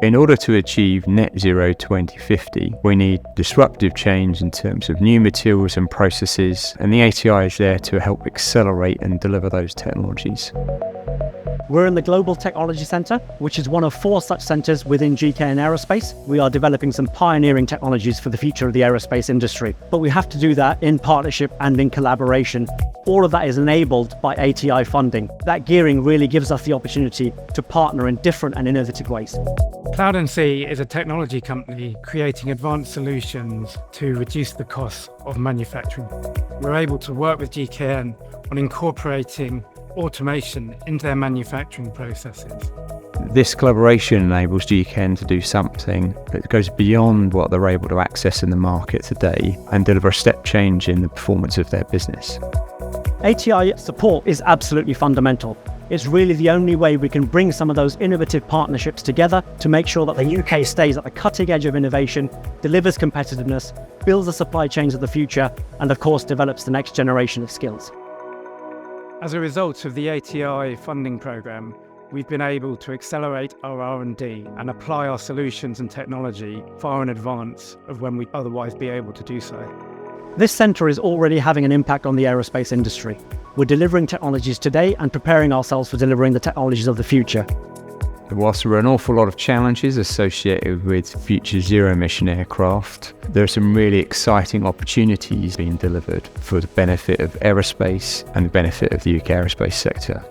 In order to achieve net zero 2050, we need disruptive change in terms of new materials and processes, and the ATI is there to help accelerate and deliver those technologies. We're in the Global Technology Centre, which is one of 4 such centres within GKN Aerospace. We are developing some pioneering technologies for the future of the aerospace industry, but we have to do that in partnership and in collaboration. All of that is enabled by ATI funding. That gearing really gives us the opportunity to partner in different and innovative ways. CloudNC is a technology company creating advanced solutions to reduce the costs of manufacturing. We're able to work with GKN on incorporating automation into their manufacturing processes. This collaboration enables GKN to do something that goes beyond what they're able to access in the market today and deliver a step change in the performance of their business. ATI support is absolutely fundamental. It's really the only way we can bring some of those innovative partnerships together to make sure that the UK stays at the cutting edge of innovation, delivers competitiveness, builds the supply chains of the future, and of course develops the next generation of skills. As a result of the ATI funding programme, we've been able to accelerate our R&D and apply our solutions and technology far in advance of when we'd otherwise be able to do so. This centre is already having an impact on the aerospace industry. We're delivering technologies today and preparing ourselves for delivering the technologies of the future. Whilst there are an awful lot of challenges associated with future zero-emission aircraft, there are some really exciting opportunities being delivered for the benefit of aerospace and the benefit of the UK aerospace sector.